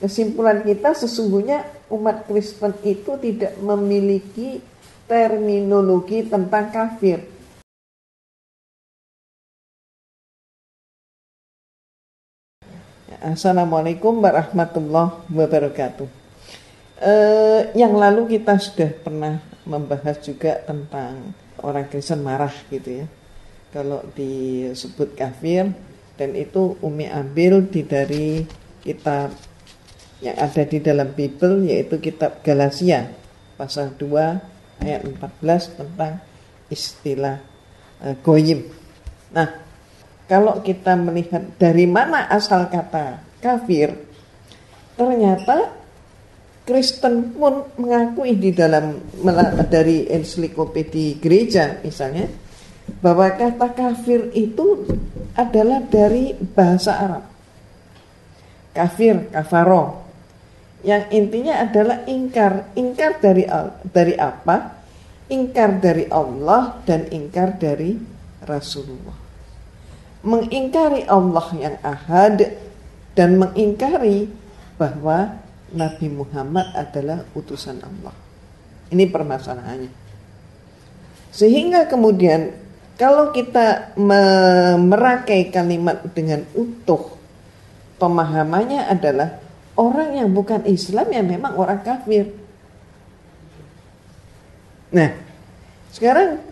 Kesimpulan kita sesungguhnya umat Kristen itu tidak memiliki terminologi tentang kafir. Assalamualaikum warahmatullahi wabarakatuh. Yang lalu kita sudah pernah membahas juga tentang orang Kristen marah gitu ya, kalau disebut kafir, dan itu Umi ambil dari kitab yang ada di dalam Bible, yaitu kitab Galatia pasal 2 ayat 14 tentang istilah goyim. Nah, kalau kita melihat dari mana asal kata kafir, ternyata Kristen pun mengakui di dalam dari ensiklopedia gereja misalnya, bahwa kata kafir itu adalah dari bahasa Arab. Kafir, kafaro, yang intinya adalah ingkar. Ingkar dari apa? Ingkar dari Allah dan ingkar dari Rasulullah. Mengingkari Allah yang ahad dan mengingkari bahwa Nabi Muhammad adalah utusan Allah. Ini permasalahannya. Sehingga kemudian kalau kita merangkai kalimat dengan utuh, pemahamannya adalah orang yang bukan Islam ya memang orang kafir. Nah, sekarang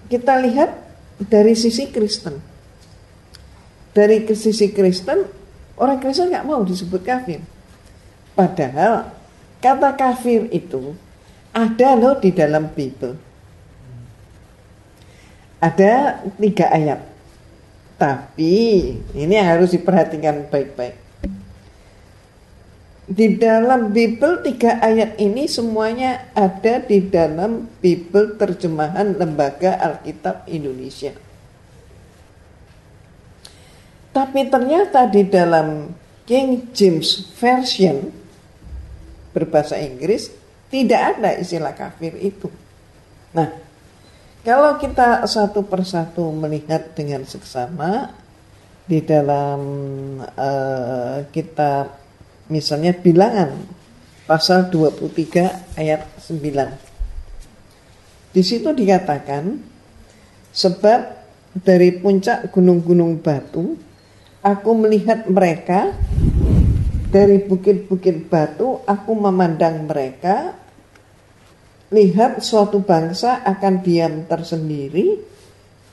kita lihat dari sisi Kristen. Dari sisi Kristen, orang Kristen gak mau disebut kafir. Padahal kata kafir itu ada loh di dalam Bible. Ada 3 ayat. Tapi ini harus diperhatikan baik-baik. Di dalam Bible 3 ayat ini semuanya ada di dalam Bible terjemahan Lembaga Alkitab Indonesia. Tapi ternyata di dalam King James Version berbahasa Inggris tidak ada istilah kafir itu. Nah, kalau kita satu persatu melihat dengan seksama di dalam kitab misalnya Bilangan pasal 23 ayat 9. Di situ dikatakan, sebab dari puncak gunung-gunung batu aku melihat mereka, dari bukit-bukit batu aku memandang mereka. Lihat, suatu bangsa akan diam tersendiri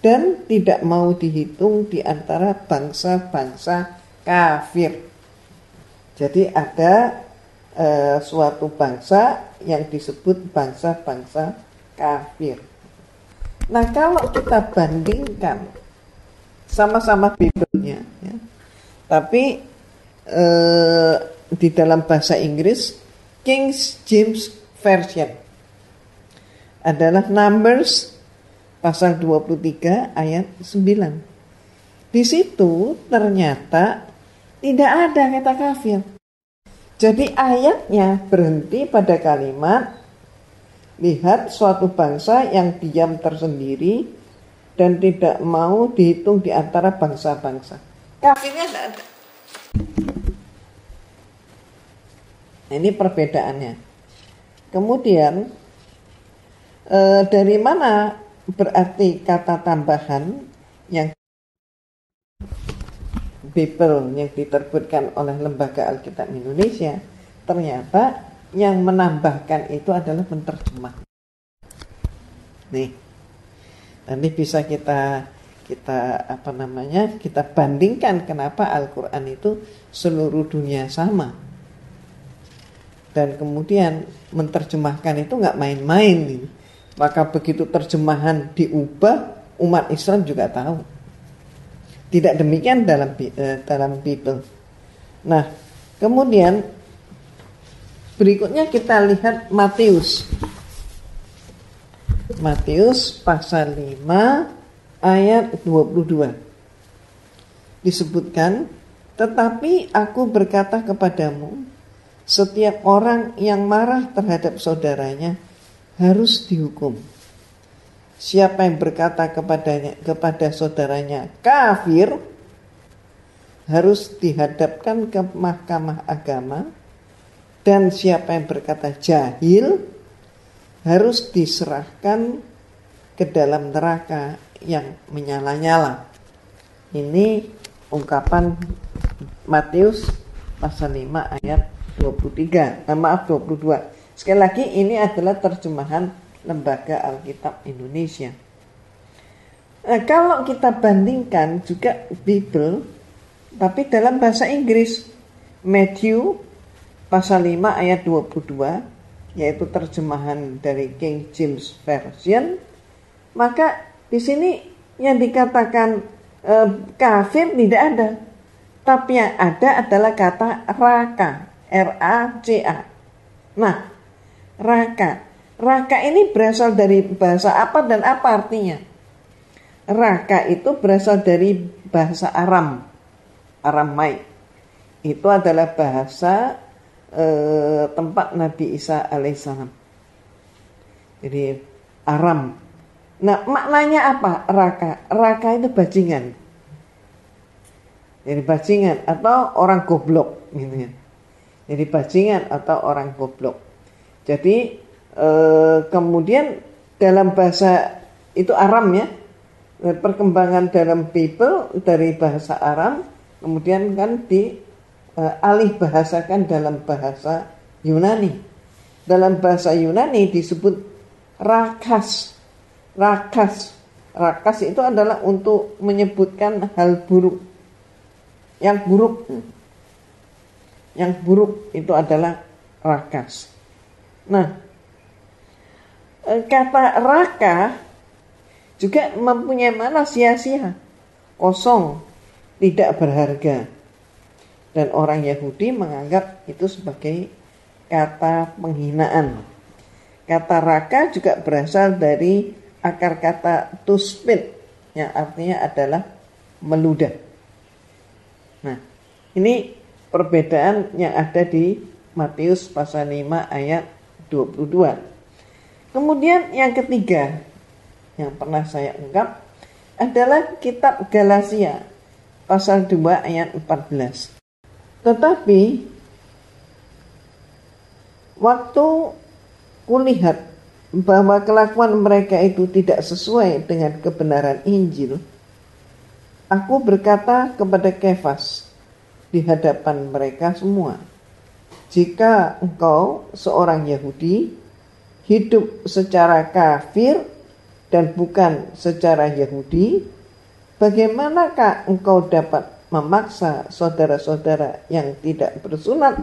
dan tidak mau dihitung di antara bangsa-bangsa kafir. Jadi ada suatu bangsa yang disebut bangsa-bangsa kafir. Nah, kalau kita bandingkan sama-sama Bible-nya ya, tapi di dalam bahasa Inggris King James Version adalah Numbers pasal 23 ayat 9. Di situ ternyata tidak ada kata kafir. Jadi ayatnya berhenti pada kalimat, lihat suatu bangsa yang diam tersendiri dan tidak mau dihitung di antara bangsa-bangsa. Kafirnya tidak ada. Ini perbedaannya. Kemudian dari mana berarti kata tambahan yang Bible yang diterbitkan oleh Lembaga Alkitab Indonesia? Ternyata yang menambahkan itu adalah penterjemah. Nih, nanti bisa kita bandingkan kenapa Al-Quran itu seluruh dunia sama. Dan kemudian menterjemahkan itu nggak main-main nih. Maka begitu terjemahan diubah, umat Islam juga tahu. Tidak demikian dalam Bible. Nah, kemudian berikutnya kita lihat Matius. Matius pasal 5 ayat 22. Disebutkan, tetapi aku berkata kepadamu, setiap orang yang marah terhadap saudaranya harus dihukum. Siapa yang berkata kepada saudaranya kafir, harus dihadapkan ke mahkamah agama, dan siapa yang berkata jahil harus diserahkan ke dalam neraka yang menyala-nyala. Ini ungkapan Matius pasal 5 ayat 22. Sekali lagi ini adalah terjemahan Lembaga Alkitab Indonesia. Nah, kalau kita bandingkan juga Bible tapi dalam bahasa Inggris, Matthew pasal 5 ayat 22, yaitu terjemahan dari King James Version, maka di sini yang dikatakan kafir tidak ada, tapi yang ada adalah kata raka, R-A-C-A. Nah, raka ini berasal dari bahasa apa dan apa artinya? Raka itu berasal dari bahasa Aramai. Itu adalah bahasa tempat Nabi Isa alaihissalam. Jadi Aram. Nah, maknanya apa? Raka itu bajingan. Jadi bajingan atau orang goblok gitu ya. Jadi bajingan atau orang goblok. Jadi kemudian dalam bahasa itu Aram ya. Perkembangan dalam Bible dari bahasa Aram kemudian kan alih bahasakan dalam bahasa Yunani. Dalam bahasa Yunani disebut rakas. Rakas itu adalah untuk menyebutkan hal buruk. Yang buruk itu adalah rakas. Nah, kata raka juga mempunyai makna sia-sia, kosong, tidak berharga. Dan orang Yahudi menganggap itu sebagai kata penghinaan. Kata raka juga berasal dari akar kata to spit, yang artinya adalah meludah. Nah, ini perbedaan yang ada di Matius pasal 5 ayat 22. Kemudian yang ketiga yang pernah saya ungkap adalah kitab Galatia pasal 2 ayat 14. Tetapi waktu kulihat bahwa kelakuan mereka itu tidak sesuai dengan kebenaran Injil, aku berkata kepada Kefas di hadapan mereka semua, jika engkau seorang Yahudi hidup secara kafir dan bukan secara Yahudi, bagaimanakah engkau dapat memaksa saudara-saudara yang tidak bersunat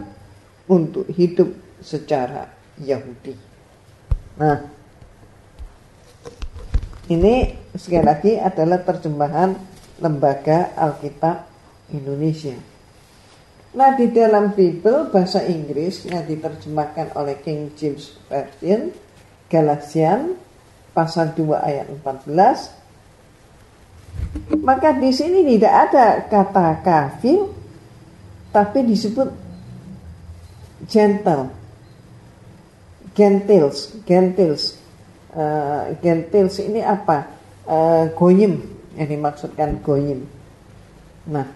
untuk hidup secara Yahudi? Nah, ini sekali lagi adalah terjemahan Lembaga Alkitab Indonesia. Nah, di dalam Bible bahasa Inggris yang diterjemahkan oleh King James Version, Galatian pasal 2 ayat 14, maka di sini tidak ada kata kafir, tapi disebut Gentiles. Gentiles ini apa? Goyim, yang dimaksudkan goyim. Nah,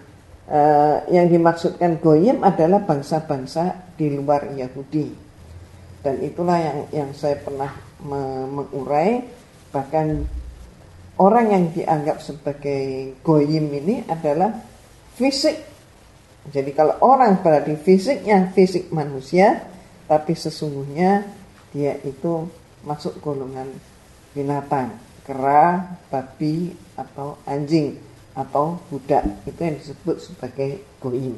yang dimaksudkan goyim adalah bangsa-bangsa di luar Yahudi. Dan itulah yang saya pernah mengurai, bahkan orang yang dianggap sebagai goyim ini adalah fisik. Jadi kalau orang berarti fisiknya fisik manusia, tapi sesungguhnya dia itu masuk golongan binatang, kera, babi, atau anjing, atau budak. Itu yang disebut sebagai goyim.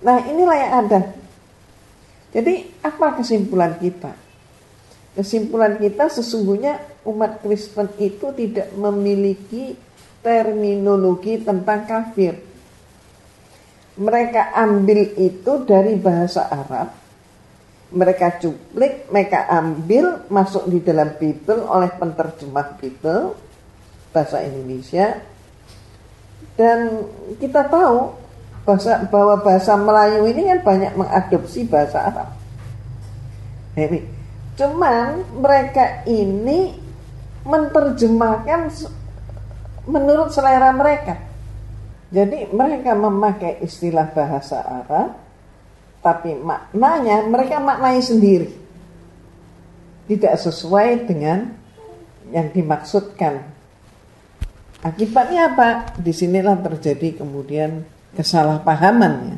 Nah, inilah yang ada. Jadi apa kesimpulan kita? Kesimpulan kita sesungguhnya umat Kristen itu tidak memiliki terminologi tentang kafir. Mereka ambil itu dari bahasa Arab, mereka cuplik, mereka ambil masuk di dalam Bible oleh penterjemah Bible bahasa Indonesia. Dan kita tahu bahwa bahasa Melayu ini kan banyak mengadopsi bahasa Arab. Ini cuman mereka ini menerjemahkan menurut selera mereka. Jadi mereka memakai istilah bahasa Arab, tapi maknanya mereka maknai sendiri, tidak sesuai dengan yang dimaksudkan. Akibatnya apa? Disinilah terjadi kemudian kesalahpahamannya.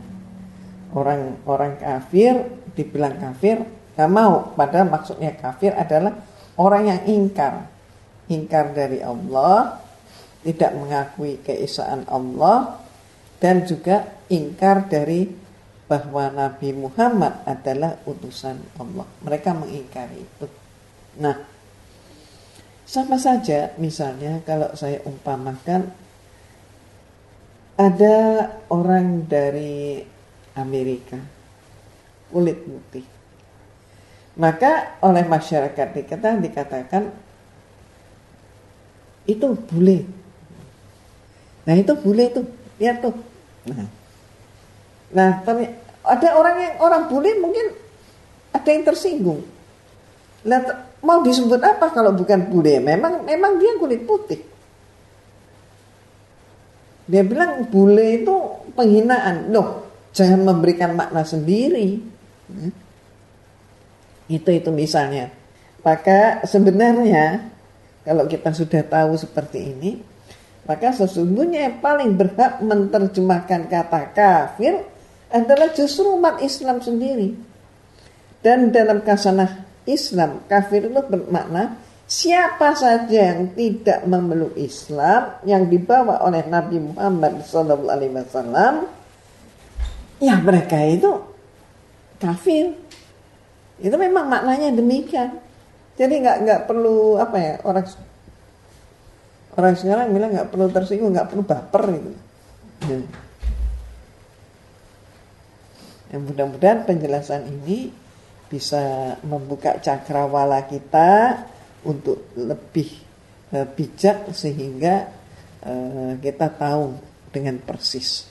Orang kafir dibilang kafir, gak mau. Padahal maksudnya kafir adalah orang yang ingkar dari Allah, tidak mengakui keesaan Allah, dan juga ingkar dari bahwa Nabi Muhammad adalah utusan Allah. Mereka mengingkari itu. Nah, sama saja misalnya kalau saya umpamakan ada orang dari Amerika, kulit putih. Maka oleh masyarakat kita dikatakan itu bule. Nah itu bule tuh, lihat tuh. Nah, ada orang bule mungkin ada yang tersinggung. Lihat, mau disebut apa kalau bukan bule? Memang dia kulit putih. Dia bilang bule itu penghinaan. Loh, jangan memberikan makna sendiri. Itu misalnya. Maka sebenarnya kalau kita sudah tahu seperti ini, maka sesungguhnya yang paling berhak menerjemahkan kata kafir adalah justru umat Islam sendiri. Dan dalam kasanah Islam, kafir itu bermakna siapa saja yang tidak memeluk Islam yang dibawa oleh Nabi Muhammad SAW, ya mereka itu kafir. Itu memang maknanya demikian. Jadi nggak perlu orang sekarang bilang nggak perlu tersinggung, nggak perlu baper gitu. Yang mudah-mudahan penjelasan ini bisa membuka cakrawala kita untuk lebih bijak sehingga kita tahu dengan persis